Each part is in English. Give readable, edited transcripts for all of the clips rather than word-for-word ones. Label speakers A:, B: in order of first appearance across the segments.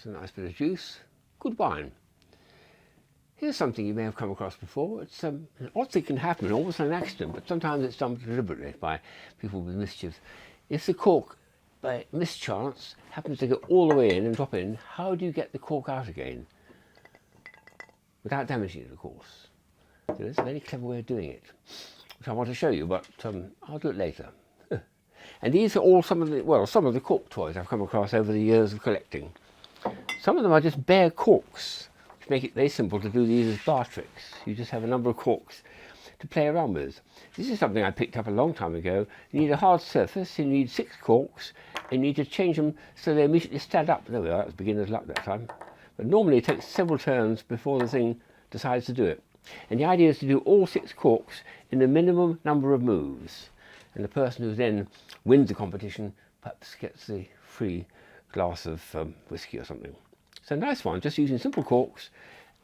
A: a nice bit of juice, good wine. Here's something you may have come across before. It's an odd thing can happen, almost an accident, but sometimes it's done deliberately by people with mischief. If the cork, by mischance, happens to go all the way in and drop in, how do you get the cork out again? Without damaging it, of course. There is a very clever way of doing it, which I want to show you, but I'll do it later. And these are all some of the cork toys I've come across over the years of collecting. Some of them are just bare corks, which make it very simple to do these as bar tricks. You just have a number of corks to play around with. This is something I picked up a long time ago. You need a hard surface, you need 6 corks, and you need to change them so they immediately stand up. There we are, that's beginner's luck that time. But normally it takes several turns before the thing decides to do it. And the idea is to do all 6 corks in the minimum number of moves. And the person who then wins the competition perhaps gets the free glass of whiskey or something. So a nice one, just using simple corks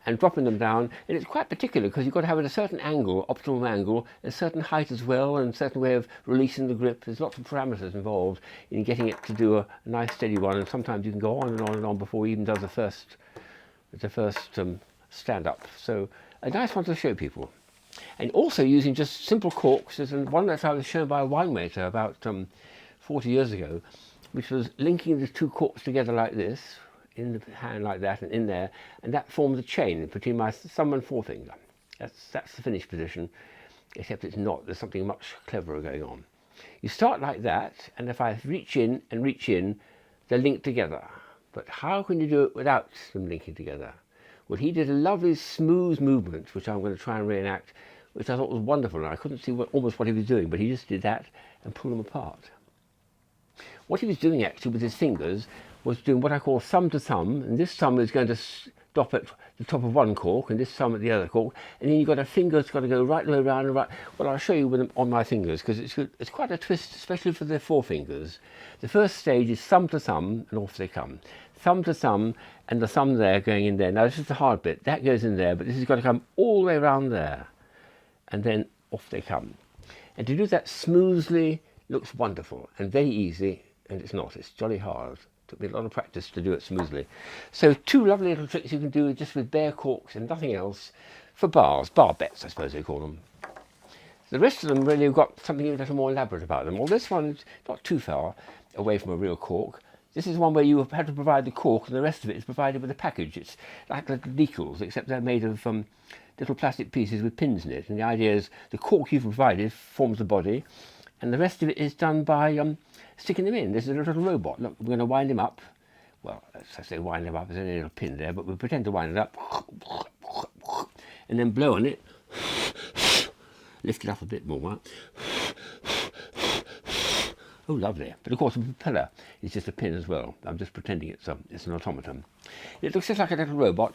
A: and dropping them down. And it's quite particular because you've got to have it at a certain angle, optimal angle, a certain height as well, and a certain way of releasing the grip. There's lots of parameters involved in getting it to do a nice steady one. And sometimes you can go on and on and on before he even does the first stand up. So a nice one to show people. And also using just simple corks. There's one that I was shown by a winemaker about 40 years ago, which was linking the 2 corks together like this, in the hand like that and in there, and that forms a chain between my thumb and forefinger. That's the finished position, except it's not. There's something much cleverer going on. You start like that, and if I reach in and reach in, they're linked together. But how can you do it without them linking together? Well, he did a lovely smooth movement, which I'm going to try and reenact, which I thought was wonderful. And I couldn't see almost what he was doing, but he just did that and pulled them apart. What he was doing actually with his fingers was doing what I call thumb to thumb, and this thumb is going to stop at the top of one cork, and this thumb at the other cork, and then you've got a finger that's got to go right the way around and right. Well, I'll show you with them on my fingers, because it's quite a twist, especially for the forefingers. The first stage is thumb to thumb, and off they come. Thumb to thumb, and the thumb there going in there. Now this is the hard bit, that goes in there, but this has got to come all the way around there, and then off they come. And to do that smoothly looks wonderful, and very easy, and it's not, it's jolly hard. Took me a lot of practice to do it smoothly. So 2 lovely little tricks you can do just with bare corks and nothing else for bar bets, I suppose they call them. The rest of them really have got something a little more elaborate about them. Well, this one is not too far away from a real cork. This is one where you have to provide the cork, and the rest of it is provided with a package. It's like the decals, except they're made of little plastic pieces with pins in it. And the idea is the cork you've provided forms the body, and the rest of it is done by sticking them in. There's a little robot. Look, we're going to wind him up. Well, I say wind him up, there's only a little pin there, but we'll pretend to wind it up. And then blow on it. Lift it up a bit more. Oh, lovely. But of course the propeller is just a pin as well. I'm just pretending it's an automaton. It looks just like a little robot,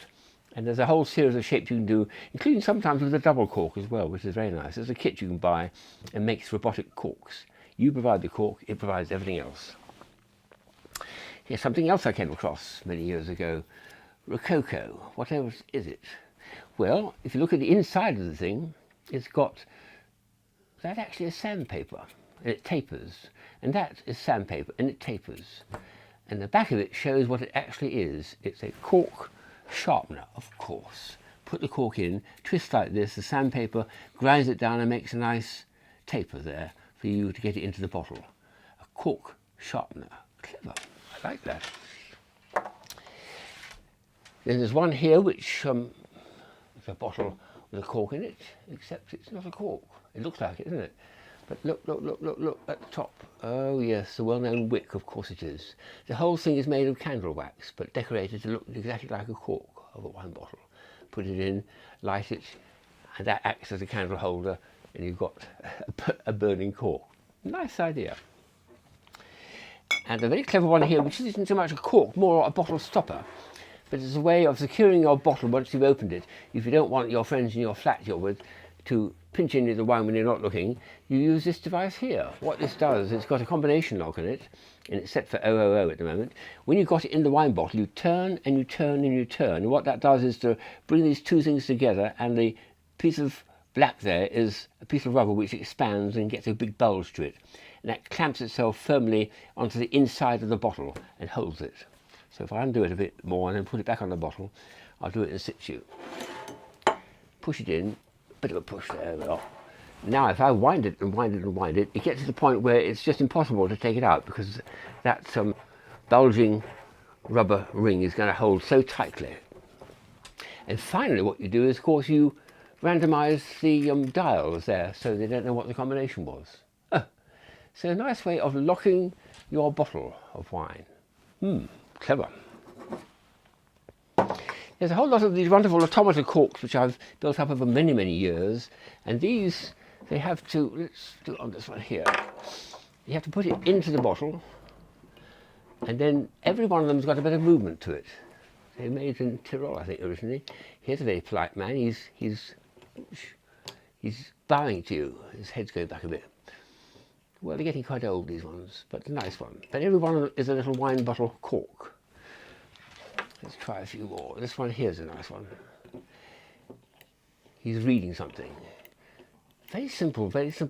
A: and there's a whole series of shapes you can do, including sometimes with a double cork as well, which is very nice. There's a kit you can buy and makes robotic corks. You provide the cork, it provides everything else. Here's something else I came across many years ago. Rococo. Whatever is it? Well, if you look at the inside of the thing, it's got, that actually is sandpaper, and it tapers. And that is sandpaper, and it tapers. And the back of it shows what it actually is. It's a cork sharpener, of course. Put the cork in, twist like this, the sandpaper grinds it down and makes a nice taper there for you to get it into the bottle. A cork sharpener. Clever. I like that. Then there's one here which is a bottle with a cork in it, except it's not a cork. It looks like it, isn't it? But look at the top. Oh yes, the well-known wick, of course it is. The whole thing is made of candle wax, but decorated to look exactly like a cork of a wine bottle. Put it in, light it, and that acts as a candle holder, and you've got a burning cork. Nice idea. And a very clever one here, which isn't so much a cork, more a bottle stopper. But it's a way of securing your bottle once you've opened it. If you don't want your friends in your flat you're with to pinch into the wine when you're not looking, you use this device here. What this does, it's got a combination lock on it, and it's set for 000 at the moment. When you've got it in the wine bottle, you turn and you turn and you turn. And what that does is to bring these 2 things together, and the piece of black there is a piece of rubber which expands and gets a big bulge to it. And that clamps itself firmly onto the inside of the bottle and holds it. So if I undo it a bit more and then put it back on the bottle, I'll do it in situ. Push it in, bit of a push there. Well, now if I wind it and wind it and wind it, it gets to the point where it's just impossible to take it out because that bulging rubber ring is going to hold so tightly. And finally what you do is, of course, you randomise the dials there so they don't know what the combination was. So a nice way of locking your bottle of wine. Clever. There's a whole lot of these wonderful automata corks which I've built up over many, many years, and these, they have to, let's do it on this one here. You have to put it into the bottle, and then every one of them's got a bit of movement to it. They're made in Tyrol, I think, originally. Here's a very polite man. He's bowing to you. His head's going back a bit. Well, they're getting quite old, these ones, but a nice one. But every one of them is a little wine bottle cork. Let's try a few more. This one here's a nice one. He's reading something. Very simple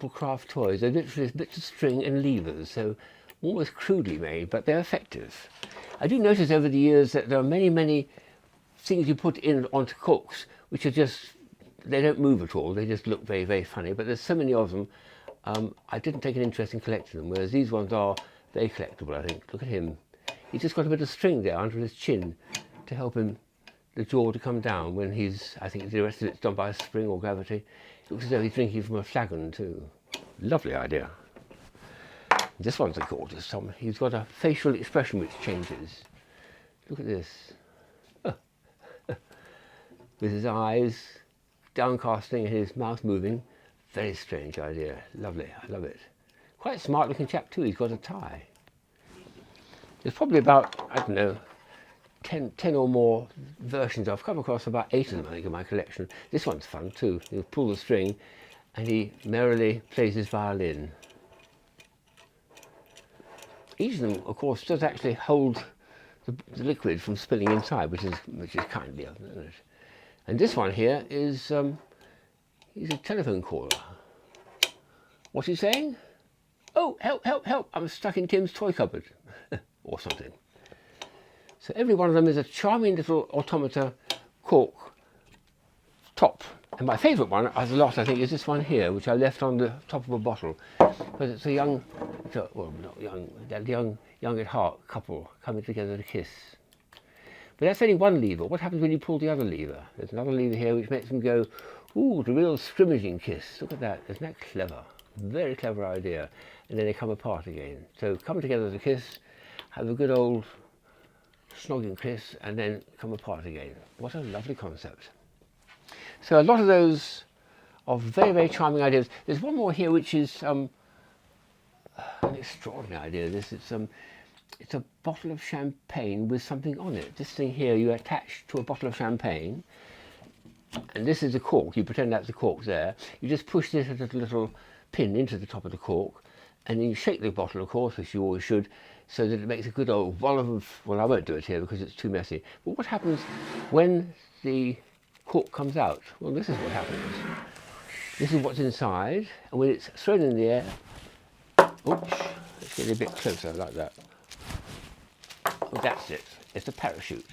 A: craft toys. They're literally bits of string and levers, so almost crudely made, but they're effective. I do notice over the years that there are many, many things you put in onto corks which are just, they don't move at all. They just look very, very funny, but there's so many of them. I didn't take an interest in collecting them, whereas these ones are very collectible, I think. Look at him. He's just got a bit of string there under his chin to help him, the jaw to come down when he's, I think the rest of it's done by a spring or gravity. It looks as though he's drinking from a flagon too. Lovely idea. This one's a gorgeous one. He's got a facial expression which changes. Look at this. With his eyes downcasting and his mouth moving. Very strange idea. Lovely. I love it. Quite a smart looking chap too. He's got a tie. There's probably about, I don't know, 10 or more versions. I've come across about 8 of them, I think, in my collection. This one's fun too. You pull the string and he merrily plays his violin. Each of them, of course, does actually hold the liquid from spilling inside, which is kindly of them, isn't it? And this one here is, he's a telephone caller. What's he saying? Oh, help, help, help, I'm stuck in Tim's toy cupboard. Or something. So every one of them is a charming little automata cork top. And my favourite one, as a lot, I think, is this one here, which I left on the top of a bottle. Because it's a young, well, not young, young at heart couple coming together to kiss. But that's only one lever. What happens when you pull the other lever? There's another lever here which makes them go, ooh, the real scrimmaging kiss. Look at that. Isn't that clever? Very clever idea. And then they come apart again. So come together to kiss, have a good old snogging kiss, and then come apart again. What a lovely concept. So a lot of those are very, very charming ideas. There's one more here which is an extraordinary idea. It's a bottle of champagne with something on it. This thing here you attach to a bottle of champagne, and this is a cork. You pretend that's the cork there. You just push this little pin into the top of the cork, and then you shake the bottle, of course, as you always should, so that it makes a good old wallop of, well, I won't do it here because it's too messy. But what happens when the cork comes out? Well, this is what happens. This is what's inside, and when it's thrown in the air, oops, let's get a bit closer like that. Oh, that's it. It's a parachute.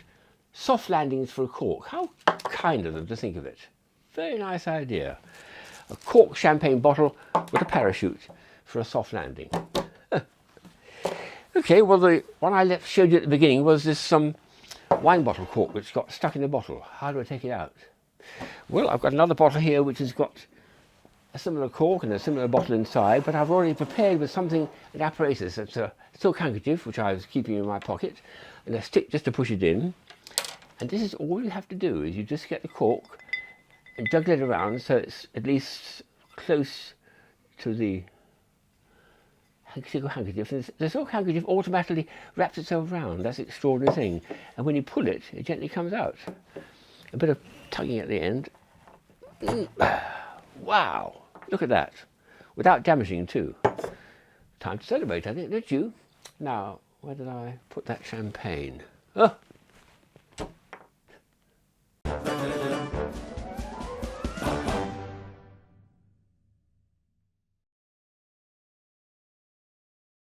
A: Soft landings for a cork. How kind of them to think of it. Very nice idea. A cork champagne bottle with a parachute for a soft landing. Okay, well, the one I showed you at the beginning was this wine bottle cork which got stuck in the bottle. How do I take it out? Well, I've got another bottle here which has got a similar cork and a similar bottle inside, but I've already prepared with something, an apparatus. It's a silk handkerchief which I was keeping in my pocket, and a stick just to push it in. And this is all you have to do, is you just get the cork and juggle it around so it's at least close to the silk handkerchief. And the silk handkerchief automatically wraps itself around. That's an extraordinary thing. And when you pull it, it gently comes out. A bit of tugging at the end. Wow, look at that. Without damaging too. Time to celebrate, I think, don't you? Now, where did I put that champagne? Oh,